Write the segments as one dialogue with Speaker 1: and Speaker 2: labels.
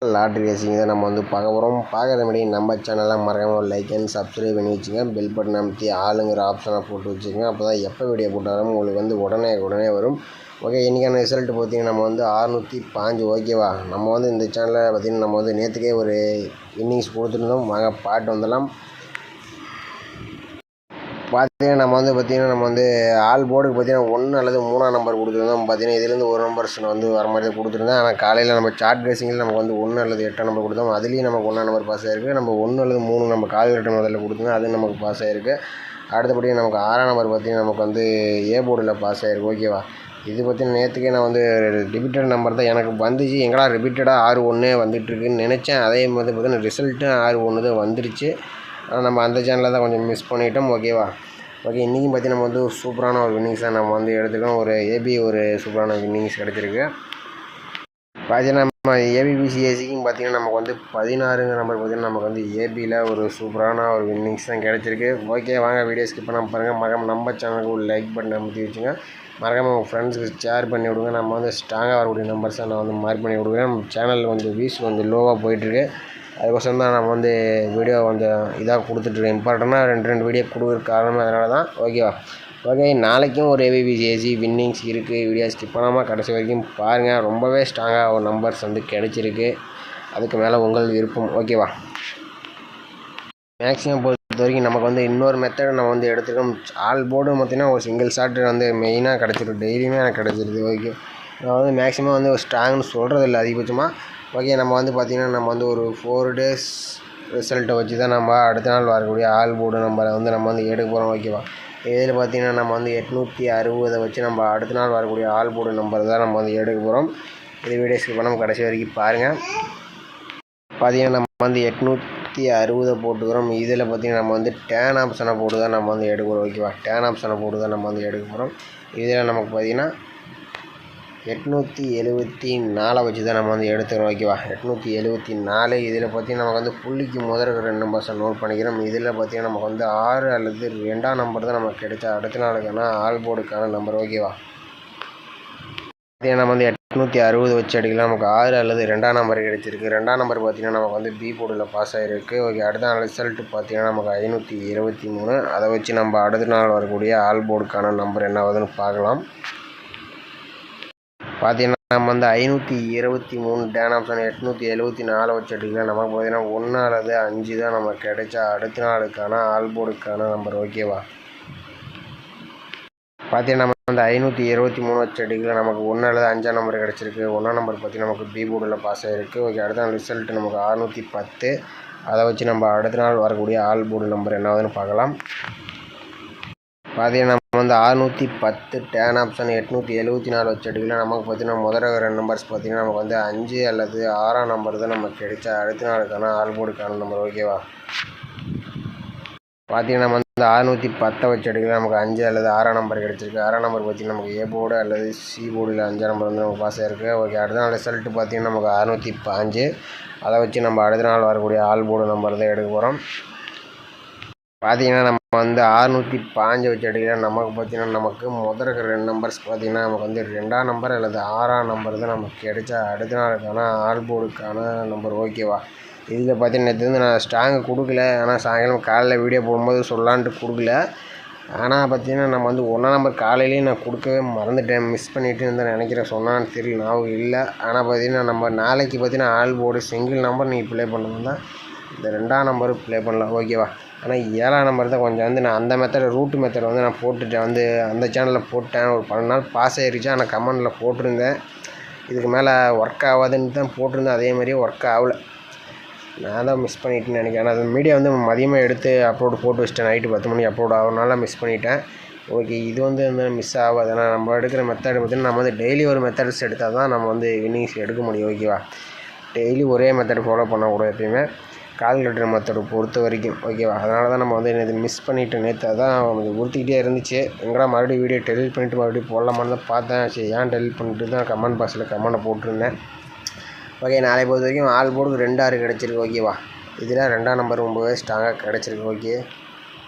Speaker 1: Lottery racing தான் நம்ம வந்து பார்க்க போகிறோம். பார்க்குற முன்னாடி நம்ம சேனலில் மறக்காமல் லைக் அண்ட் சப்ஸ்கிரைப் பண்ணி வச்சுங்க. பெல் பட்டன் அமைத்தி ஆளுங்கிற ஆப்ஷனை போட்டு வச்சுக்கோங்க. அப்போ தான் எப்போ வீடியோ போட்டாலும் உங்களுக்கு வந்து உடனே வரும். ஓகே, இன்றைக்கான ரிசல்ட் பார்த்திங்கன்னா நம்ம வந்து 605. ஓகேவா, நம்ம வந்து இந்த சேனலில் பார்த்திங்கன்னா நம்ம வந்து நேற்றுக்கே ஒரு இன்னிங்ஸ் கொடுத்துருந்தோம். வாங்க பாட்டு வந்துடலாம். பார்த்தீங்கன்னா நம்ம வந்து ஆல் போர்டுக்கு பார்த்தீங்கன்னா 1 அல்லது 3ஆம் நம்பர் கொடுத்துருந்தோம். பார்த்தீங்கன்னா இதுலேருந்து ஒரு நம்பர்ஸ் வந்து வர மாதிரி தான் கொடுத்துருந்தேன். ஆனால் காலையில் நம்ம சார்ட் ரேசிங்கில் நமக்கு வந்து 1 அல்லது 8ஆம் நம்பர் கொடுத்தோம். அதுலேயும் நமக்கு 1ஆம் நம்பர் பாஸ் ஆகிருக்கு. நம்ம 1 அல்லது 3 நம்ம கால்குலேட்டர் முதல்ல கொடுத்துருந்தோம், அது நமக்கு பாஸ் ஆகிருக்கு. அடுத்தபடி நமக்கு 6ஆம் நம்பர் பார்த்திங்கன்னா நமக்கு வந்து ஏ போர்டில் பாஸ் ஆகிருக்கு. ஓகேவா, இது பார்த்திங்கன்னா நேற்றுக்கே நான் வந்து ரிப்பீட்டட் நம்பர் தான் எனக்கு வந்துச்சு. எங்கடா ரிப்பீட்டடாக 6-1 வந்துட்டுருக்குன்னு நினச்சேன். அதே மாதிரி பார்த்திங்கன்னா ரிசல்ட்டு 6-1 தான் வந்துருச்சு. நம்ம அந்த சேனலில் தான் கொஞ்சம் மிஸ் பண்ணிட்டோம். ஓகேவா, ஓகே, இன்றைக்கும் பார்த்திங்கன்னா நம்ம வந்து சூப்பரான ஒரு வின்னிங்ஸாக நம்ம வந்து எடுத்துக்கோம். ஒரு சூப்பரான வின்னிங்ஸ் கிடச்சிருக்கு. பார்த்தீங்கன்னா நம்ம ஏபிபிசிஏசிக்கும் பார்த்திங்கன்னா நமக்கு வந்து 16ங்கிற நம்பர் பார்த்திங்கன்னா நமக்கு வந்து ஏபியில் ஒரு சூப்பரான ஒரு வின்னிங்ஸ் தான் கிடச்சிருக்கு. ஓகே, வாங்க வீடியோ ஸ்கிப் பண்ணாமல் பாருங்கள். மறக்காம நம்ம சேனலுக்கு ஒரு லைக் பட்டன் அமைத்தி வச்சுங்க. மறக்காமல் உங்கள் ஃப்ரெண்ட்ஸுக்கு ஷேர் பண்ணி விடுங்க. நம்ம வந்து ஸ்ட்ராங்காக வரக்கூடிய நம்பர்ஸை நான் வந்து மார்க் பண்ணி விடுவேன். நம்ம சேனலில் கொஞ்சம் வியூஸ் கொஞ்சம் லோவாக போயிட்டுருக்கு. அதுக்கோசரம் தான் நம்ம வந்து வீடியோ கொஞ்சம் இதாக கொடுத்துட்ருக்கேன். இம்பார்ட்டண்ட்டாக ரெண்டு வீடியோ கொடுக்குற காரணம் அதனால தான். ஓகேவா, ஓகே, நாளைக்கும் ஒரு ஏபிபிசிஏசி வின்னிங்ஸ் இருக்குது. வீடியோ ஸ்கிப் பண்ணாமல் கடைசி வரைக்கும் பாருங்கள். ரொம்பவே ஸ்ட்ராங்காக ஒரு நம்பர்ஸ் வந்து கிடச்சிருக்கு. அதுக்கு மேலே உங்கள் விருப்பம். ஓகேவா, மேக்ஸிமம் பொறுத்த வரைக்கும் நமக்கு வந்து இன்னொரு மெத்தட் நம்ம வந்து எடுத்துக்கோம். ஆல் போர்டு பார்த்திங்கன்னா ஒரு சிங்கிள் ஷாட் வந்து மெயினாக கிடச்சிருக்கு. டெய்லியுமே எனக்கு கிடச்சிருக்கு. ஓகே, நான் வந்து மேக்ஸிமம் வந்து ஒரு ஸ்ட்ராங்னு சொல்கிறதில்ல அதிகபட்சமாக. ஓகே, நம்ம வந்து பார்த்திங்கன்னா நம்ம வந்து ஒரு 4 days ரிசல்ட்டை வச்சு தான் நம்ம அடுத்த நாள் வரக்கூடிய ஆல் போர்டு நம்பரை வந்து நம்ம வந்து எடுக்க போகிறோம். ஓகேவா, இதில் பார்த்திங்கன்னா நம்ம வந்து 860 வச்சு நம்ம அடுத்த நாள் வரக்கூடிய ஆல் போர்டு நம்பர் தான் நம்ம வந்து எடுக்க போகிறோம். இது வீடியோ ஸ்கிப் பண்ணாமல் கடைசி வரைக்கும் பாருங்கள். பார்த்திங்கன்னா நம்ம வந்து 860 போட்டுக்கிறோம். இதில் பார்த்திங்கன்னா நம்ம வந்து டேன் ஆப்ஷனை போட்டு தான் நம்ம வந்து எடுக்கிறோம். ஓகேவா, டேன் ஆப்ஷனை போட்டு தான் நம்ம வந்து எடுக்க போகிறோம். இதில் நமக்கு பார்த்திங்கன்னா 874 வச்சு தான் நம்ம வந்து எடுத்துக்கிறோம். ஓகேவா, 874. இதில் பார்த்திங்கன்னா நமக்கு வந்து புள்ளிக்கு முதல் 2 நம்பர்ஸை நோட் பண்ணிக்கிறோம். இதில் பார்த்திங்கன்னா நமக்கு வந்து 6 அல்லது 2ஆம் நம்பர் தான் நமக்கு கிடைச்சா அடுத்த நாளுக்கான ஆல் போர்டுக்கான நம்பர். ஓகேவா, பார்த்திங்கன்னா நம்ம வந்து 860 வச்சு அடிக்கலாம். நமக்கு 6 அல்லது 2ஆம் நம்பர் கிடைச்சிருக்கு. 2ஆம் நம்பர் பார்த்திங்கன்னா நமக்கு வந்து பி போர்டில் பாஸ் ஆகிருக்கு. ஓகே, அடுத்த நாள் ரிசல்ட்டு பார்த்திங்கன்னா நமக்கு 523. அதை வச்சு நம்ம அடுத்த நாள் வரக்கூடிய ஆல் போர்டுக்கான நம்பர் என்ன ஆகுதுன்னு பார்க்கலாம். பார்த்திங்கன்னா நம்ம வந்து 523 டேன் ஆப்ஷன் 874 வச்சு அடிக்கலாம். நமக்கு பார்த்திங்கன்னா 1 அல்லது 5 தான் நமக்கு கிடைச்சா அடுத்த நாளுக்கான ஆல் போர்டுக்கான நம்பர். ஓகேவா, பார்த்திங்கன்னா நம்ம வந்து 523 வச்சு அடிக்கலாம். நமக்கு 1 அல்லது 5ஆம் நம்பர் கிடச்சிருக்கு. 1ஆம் நம்பர் பார்த்திங்கன்னா நமக்கு பி போர்டில் பாஸ் ஆகிருக்கு. ஓகே, அடுத்த நாள் ரிசல்ட்டு நமக்கு 610. அதை வச்சு நம்ம அடுத்த நாள் வரக்கூடிய ஆல் போர்டு நம்பர் என்ன ஆகுதுன்னு பார்க்கலாம். பார்த்திங்கன்னா நம்ம வந்து 610 டேன் ஆப்ஷன் 874 வச்சு எடுக்கலாம். நமக்கு பார்த்திங்கன்னா முதல் 2 நம்பர்ஸ் பார்த்திங்கன்னா நமக்கு வந்து 5 அல்லது 6ஆம் நம்பர் தான் நமக்கு கிடைச்சா அடுத்த நாளுக்கான ஆல் போர்டுக்கான நம்பர். ஓகேவா, பார்த்திங்கன்னா நம்ம வந்து 610 வச்சு எடுக்கலாம். நமக்கு 5 அல்லது 6ஆம் நம்பர் கிடச்சிருக்கு. 6ஆம் நம்பர் பார்த்திங்கன்னா நமக்கு ஏ போர்டு அல்லது சி போர்டில் 5ஆம் நம்பர் வந்து நமக்கு பாஸ் ஆகிருக்கு. ஓகே, அடுத்த நாள் ரிசல்ட்டு பார்த்திங்கன்னா நமக்கு 605. அதை வச்சு நம்ம அடுத்த நாள் வரக்கூடிய ஆல் போர்டு நம்பர் தான் எடுக்க போகிறோம். பார்த்திங்கன்னா நம்ம வந்து 605 வச்சு எடுக்கலாம். நமக்கு பார்த்திங்கன்னா நமக்கு முதல் 2 நம்பர்ஸ் பார்த்திங்கன்னா நமக்கு வந்து 2ஆம் நம்பர் அல்லது 6ஆம் நம்பர் தான் நமக்கு கிடைச்சா அடுத்த நாளுக்கான ஆல் போர்டுக்கான நம்பர். ஓகேவா, இதில் பார்த்திங்கன்னா நேற்று வந்து நான் ஸ்ட்ராங்கு கொடுக்கல. ஆனால் சாயங்காலம் காலையில் வீடியோ போகும்போது சொல்லலான்ட்டு கொடுக்கல. ஆனால் பார்த்திங்கன்னா நம்ம வந்து 1ஆம் நம்பர் காலையிலேயே நான் கொடுக்கவே மறந்துட்டேன். மிஸ் பண்ணிவிட்டு தான் நினைக்கிறேன். சொன்னான்னு தெரியல, ஞாபகம் இல்லை. ஆனால் பார்த்திங்கன்னா நம்ம நாளைக்கு பார்த்திங்கன்னா ஆல் போர்டு சிங்கிள் நம்பர் நீங்கள் ப்ளே பண்ணணும் தான் இந்த 2ஆம் நம்பர் ப்ளே பண்ணலாம். ஓகேவா, ஆனால் 7ஆம் நம்பர் தான் கொஞ்சம் வந்து நான் அந்த ரூட் மெத்தட் வந்து நான் போட்டுட்டேன். வந்து அந்த சேனலில் போட்டேன். ஒரு 12 நாள் பாஸ் ஆகிருச்சு. ஆனால் கமெண்டில் போட்டிருந்தேன் இதுக்கு மேலே ஒர்க் ஆகாதுன்னு தான் போட்டிருந்தேன். அதே மாதிரியே ஒர்க் ஆகலை. நான் தான் மிஸ் பண்ணிட்டேன்னு நினைக்கிறேன். அது மீடியா வந்து மதியமாக எடுத்து அப்லோடு போட்டு வச்சிட்டேன். நைட்டு 10 மணிக்கு அப்லோட் ஆகிறனால மிஸ் பண்ணிட்டேன். ஓகே, இது வந்து மிஸ் ஆகாது. ஏன்னா நம்ம எடுக்கிற மெத்தட் பார்த்திங்கன்னா நம்ம வந்து டெய்லி ஒரு மெத்தட்ஸ் எடுத்தால் தான் நம்ம வந்து வின்னிங்ஸ் எடுக்க முடியும். ஓகேவா, டெய்லி ஒரே மெத்தட் ஃபாலோ பண்ணக்கூடாது எப்பயுமே, கால்குலேட்டர் மெத்தடை பொறுத்த வரைக்கும். ஓகேவா, அதனால தான் நம்ம வந்து இது மிஸ் பண்ணிவிட்டு நேற்று அதான் கொஞ்சம் உறுத்திக்கிட்டே இருந்துச்சு. எங்கடா மறுபடியும் வீடியோ டெலிட் பண்ணிவிட்டு மறுபடியும் போடலாமான்னு தான் பார்த்தேன். சரி, ஏன் டெலிட் பண்ணிட்டு தான் கமெண்ட் பாக்ஸில் கமெண்ட்டை போட்டிருந்தேன். ஓகே, நாளை பொறுத்த வரைக்கும் ஆல் போர்டுக்கு 2 கிடச்சிருக்கு. ஓகேவா, இதில் 2ஆம் நம்பர் ரொம்பவே ஸ்ட்ராங்காக கிடச்சிருக்கு. ஓகே,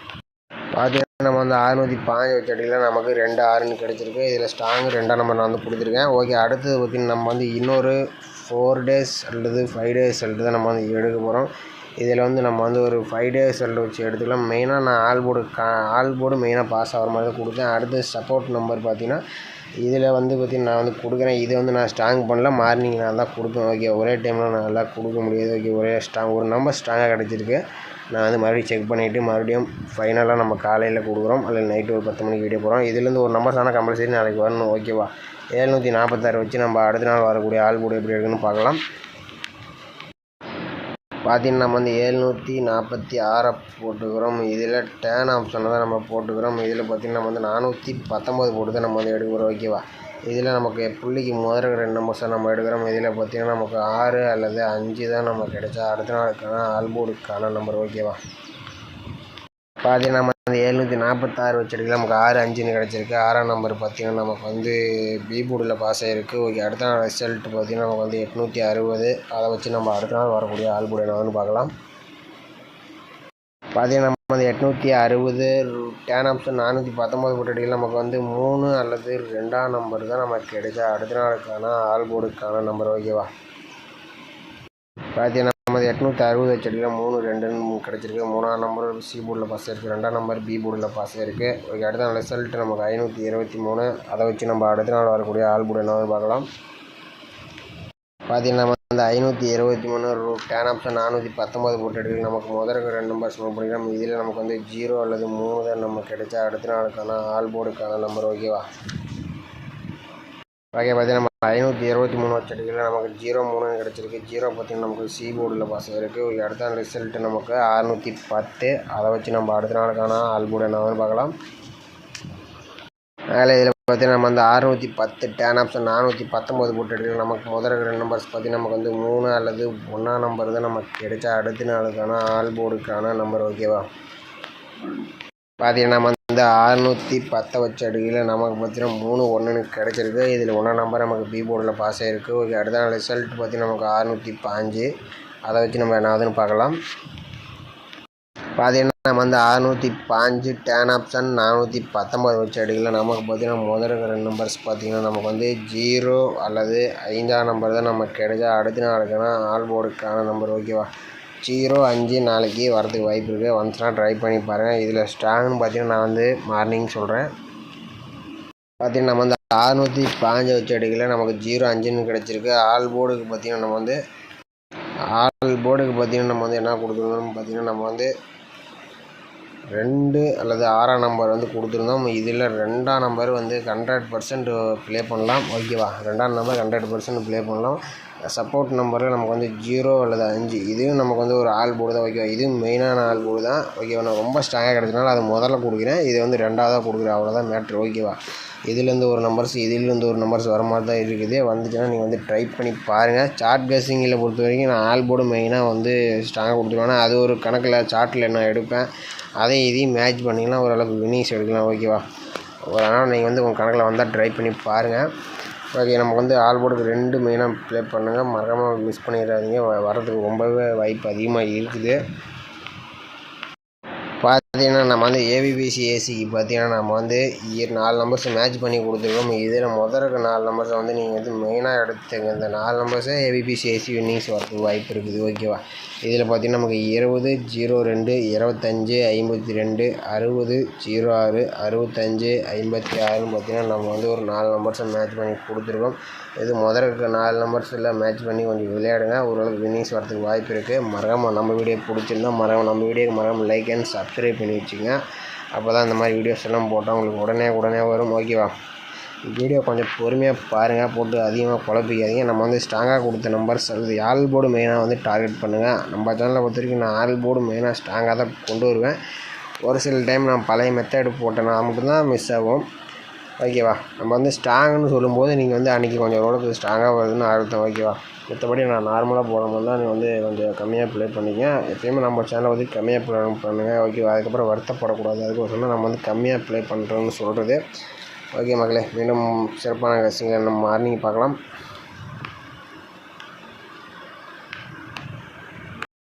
Speaker 1: பார்த்தீங்கன்னா நம்ம வந்து 605 வச்சு அடிக்கலாம். நமக்கு 2 6ன்னு கிடச்சிருக்கு. இதில் ஸ்ட்ராங்கு 2ஆம் நம்பர் நான் வந்து கொடுத்துருக்கேன். ஓகே, அடுத்தது பார்த்திங்கன்னா நம்ம வந்து இன்னொரு 4 டேஸ் அல்லது 5 டேஸ் ரிசல்ட்டு தான் நம்ம வந்து எடுக்க போகிறோம். இதில் வந்து நம்ம வந்து ஒரு 5 டேஸ் ரிசல்ட் வச்சு எடுத்துக்கலாம். மெயினாக நான் ஆல் போர்டு மெயினாக பாஸ் ஆகிற மாதிரி தான் கொடுத்தேன். அடுத்து சப்போர்ட் நம்பர் பார்த்திங்கன்னா இதில் வந்து பார்த்திங்கன்னா நான் வந்து கொடுக்குறேன். இது வந்து நான் ஸ்ட்ராங் பண்ணல, மார்னிங் நான் தான் கொடுப்பேன். ஓகே, ஒரே டைமில் நான் நல்லா கொடுக்க முடியாது. ஓகே, ஒரு நம்பர் ஸ்ட்ராங்காக கிடச்சிருக்கு. நான் வந்து மறுபடியும் செக் பண்ணிவிட்டு மறுபடியும் ஃபைனலாக நம்ம காலையில் கொடுக்குறோம் அல்லது நைட்டு ஒரு 10 மணிக்கு வீடியோ போகிறோம். இதுலேருந்து ஒரு நம்பர் ஆனால் கம்பல்சரி நாளைக்கு வரணும். ஓகேவா, 746 வச்சு நம்ம அடுத்த நாள் வரக்கூடிய ஆல் போர்டு எப்படி இருக்குன்னு பார்க்கலாம். பார்த்தீங்கன்னா நம்ம வந்து 746 போட்டுக்கிறோம். இதில் டேன் ஆப்ஷனை தான் நம்ம போட்டுக்கிறோம். இதில் பார்த்திங்கன்னா நம்ம வந்து 419 போட்டு தான் நம்ம வந்து எடுக்கிறோம். ஓகேவா, இதில் நமக்கு புள்ளிக்கு முதல்ல 2 நம்பர்ஸாக நம்ம எடுக்கிறோம். இதில் பார்த்திங்கன்னா நமக்கு 6 அல்லது 5 தான் நம்ம கிடைச்சா அடுத்த நாளுக்கான ஆல் போர்டுக்கான நம்பர். ஓகேவா, பார்த்தீங்கன்னா நம்ம வந்து 746 வச்சுருக்கு. நமக்கு 6 5ன்னு கிடச்சிருக்கு. 6ஆம் நம்பர் பார்த்திங்கன்னா நமக்கு வந்து பி போர்டில் பாஸ் ஆகிருக்கு. ஓகே, அடுத்த நாள் ரிசல்ட் பார்த்திங்கன்னா நமக்கு வந்து 860. அதை வச்சு நம்ம அடுத்த நாள் வரக்கூடிய ஆல் போர்டு என்னன்னு பார்க்கலாம். பார்த்தீங்கன்னா நம்ம வந்து 860 டேன் ஆப்ஷன் 419 போட்டு நமக்கு வந்து 3 அல்லது 2ஆம் நம்பர் தான் நமக்கு கிடைச்சா அடுத்த நாளுக்கான ஆல் போர்டுக்கான நம்பர். ஓகேவா, பார்த்தீங்கன்னா நம்ம 860 வச்சுருக்கோம். 3 2ன்னு கிடச்சிருக்கு. 3ஆம் நம்பர் சி போர்டில் பாஸ் ஆகிருக்கு. 2ஆம் நம்பர் பி போர்டில் பாஸ் ஆகிருக்கு. ஓகே, அடுத்த நாள் ரிசல்ட் நமக்கு 523. அதை வச்சு நம்ம அடுத்த நாள் வரக்கூடிய ஆல் போர்டு என்னன்னு பார்க்கலாம். பார்த்தீங்கன்னா நம்ம வந்து 523 டேன் ஆப்ஷன் 419 போட்டு எடுத்து நமக்கு முதல்ல 2 நம்பர் ஸ்மோக் பண்ணிக்கலாம். இதில் நமக்கு வந்து 0 அல்லது 3 தான் நம்ம கிடைச்சா அடுத்த நாளுக்கான ஆல் போர்டுக்கான நம்பர். ஓகேவா, ஓகே, பார்த்தீங்கன்னா நம்ம 523 வச்சுருக்கல நமக்கு 03 கிடச்சிருக்கு. 0 பார்த்திங்கன்னா நமக்கு சி போர்டில் பாஸ் ஆகிருக்கு. ஓகே, அடுத்த நாள் ரிசல்ட்டு நமக்கு 610. அதை வச்சு நம்ம அடுத்த நாளுக்கான ஆல் போர்டு என்னன்னு பார்க்கலாம். அதில் இதில் பார்த்திங்கன்னா நம்ம வந்து 610 டேன் ஆப்ஷன் 419 போட்டு எடுக்கலாம். நமக்கு முதல்ல 2 நம்பர்ஸ் பார்த்திங்கன்னா நமக்கு வந்து 3 அல்லது 1ஆம் நம்பர் தான் நமக்கு கிடைச்சா அடுத்த நாளுக்கான ஆல் போர்டுக்கான நம்பர். ஓகேவா, பார்த்தீங்கன்னா நம்ம வந்து 610 வச்சு எடுக்கல நமக்கு பார்த்திங்கன்னா 3 1ன்னு கிடச்சிருக்கு. இதில் 1ஆம் நம்பர் நமக்கு பி போர்டில் பாஸ் ஆகிருக்கு. ஓகே, அடுத்த நாள் ரிசல்ட் பார்த்திங்கன்னா நமக்கு 605. அதை வச்சு நம்ம என்னதுன்னு பார்க்கலாம். பார்த்தீங்கன்னா நம்ம வந்து 605 டேன் ஆப்ஷன் 419 வச்சு எடுக்கல நமக்கு பார்த்திங்கன்னா முதல்ல 2 நம்பர்ஸ் பார்த்திங்கன்னா நமக்கு வந்து 0 அல்லது 5ஆம் நம்பர் தான் நமக்கு கிடைச்சா அடுத்த நாளுக்கான ஆல் போர்டுக்கான நம்பர். ஓகேவா, 0 5 நாளைக்கு வரதுக்கு வாய்ப்பு இருக்குது. வந்துச்சுன்னா ட்ரை பண்ணி பாருங்கள். இதில் ஸ்ட்ராங்னு பார்த்திங்கன்னா நான் வந்து மார்னிங் சொல்கிறேன். பார்த்திங்கன்னா நம்ம வந்து 605 வச்சு எடுக்கல நமக்கு 0 5ன்னு கிடச்சிருக்கு. ஆல் போர்டுக்கு பார்த்திங்கன்னா நம்ம வந்து என்ன கொடுத்துருந்தோம் பார்த்திங்கன்னா நம்ம வந்து 2 அல்லது 6ஆம் நம்பர் வந்து கொடுத்துருந்தோம். இதில் 2ஆம் நம்பர் வந்து 100% ப்ளே பண்ணலாம். ஓகேவா, 2ஆம் நம்பர் 100% ப்ளே பண்ணலாம். சப்போர்ட் நம்பரில் நமக்கு வந்து 0 அல்லது 5 இதுவும் நமக்கு வந்து ஒரு ஆல் போர்டு தான். ஓகேவா, இதுவும் மெயினான ஆல் போர்டு தான். ஓகேவா, நான் ரொம்ப ஸ்ட்ராங்காக கிடச்சதுனால அது முதல்ல கொடுக்குறேன். இது வந்து 2ஆவதாக கொடுக்குறேன். அவ்வளோதான் மேட்ரு. ஓகேவா, இதுலேருந்து ஒரு நம்பர்ஸ் இதிலேருந்து ஒரு நம்பர்ஸ் வர மாதிரி தான் இருக்குது. வந்துச்சுன்னா நீங்கள் வந்து ட்ரை பண்ணி பாருங்கள். சார்ட் பேஸிங்கில் பொறுத்த வரைக்கும் நான் ஆல் போர்டு மெயினாக வந்து ஸ்ட்ராங்காக கொடுத்துருவேன். அது ஒரு கணக்கில் சார்ட்டில் நான் எடுப்பேன். அதையும் இதையும் மேட்ச் பண்ணிங்கன்னா ஓரளவுக்கு வின்னிங்ஸ் எடுக்கலாம். ஓகேவா, அதனால் நீங்கள் வந்து உங்கள் கணக்கில் வந்தால் ட்ரை பண்ணி பாருங்கள். ஓகே, நமக்கு வந்து ஆல் போர்டுக்கு 2 மெயினாக ப்ளே பண்ணுங்கள். மறக்காமல் மிஸ் பண்ணிடாதீங்க. வரதுக்கு ரொம்பவே வாய்ப்பு அதிகமாக இருக்குது. பார்த்தீங்கன்னா நம்ம வந்து ஏபிபிசி ஏசிக்கு பார்த்தீங்கன்னா நம்ம வந்து 4 நம்பர்ஸ் மேட்ச் பண்ணி கொடுத்துருக்கோம். இதில் முதல்ல 4 நம்பர்ஸை வந்து நீங்கள் வந்து மெயினாக எடுத்துங்க. இந்த 4 நம்பர்ஸை ஏபிபிசி ஏசி வின்னிங்ஸ் வரதுக்கு வாய்ப்பு இருக்குது. ஓகேவா, இதில் பார்த்திங்கன்னா நமக்கு 20 02 25 52 60 06 65 56ன்னு பார்த்திங்கன்னா நம்ம வந்து ஒரு 4 நம்பர்ஸை மேட்ச் பண்ணி கொடுத்துருக்கோம். இது முதல்ல 4 நம்பர்ஸில் மேட்ச் பண்ணி கொஞ்சம் விளையாடுங்க. ஓரளவுக்கு வின்னிங்ஸ் வரதுக்கு வாய்ப்பு இருக்குது. மறக்காமல் நம்ம வீடியோ பிடிச்சிருந்தா நம்ம வீடியோக்கு மறக்காமல் லைக் அண்ட் சப்ஸ்கிரைப் பண்ணி வச்சுங்க. அப்போ தான் இந்த மாதிரி வீடியோஸ் எல்லாம் போட்டால் உங்களுக்கு உடனே வரும். ஓகேவா, வீடியோ கொஞ்சம் பொறுமையாக பாருங்கள். போட்டு அதிகமாக குழப்பிக்காதீங்க. நம்ம வந்து ஸ்ட்ராங்காக கொடுத்த நம்பர்ஸ் அல்லது ஆல் போர்டு மெயினாக வந்து டார்கெட் பண்ணுங்கள். நம்ம சேனலை பொறுத்த வரைக்கும் நான் ஆல் போர்டு மெயினாக ஸ்ட்ராங்காக தான் கொண்டு வருவேன். ஒரு சில டைம் நான் பழைய மெத்தடு போட்டேன்னா மட்டும்தான் மிஸ் ஆகும். ஓகேவா, நம்ம வந்து ஸ்ட்ராங்குன்னு சொல்லும்போது நீங்கள் வந்து அன்றைக்கி கொஞ்சம் ஓரளவுக்கு ஸ்ட்ராங்காக வருதுன்னு அர்த்தம். ஓகேவா, மற்றபடி நான் நார்மலாக போடும்போது தான் நீங்கள் வந்து கொஞ்சம் கம்மியாக ப்ளே பண்ணிங்க. எப்பயுமே நம்ம சேனலை வந்து கம்மியாக ப்ளே பண்ணுங்கள். ஓகேவா, அதுக்கப்புறம் வருத்தப்படக்கூடாது. அதுக்கோசரம் நம்ம வந்து கம்மியாக ப்ளே பண்ணுறோன்னு சொல்கிறது. ஓகே மக்களே, மீண்டும் சிறப்பான கசிங்க நம்ம மார்னிங் பார்க்கலாம்.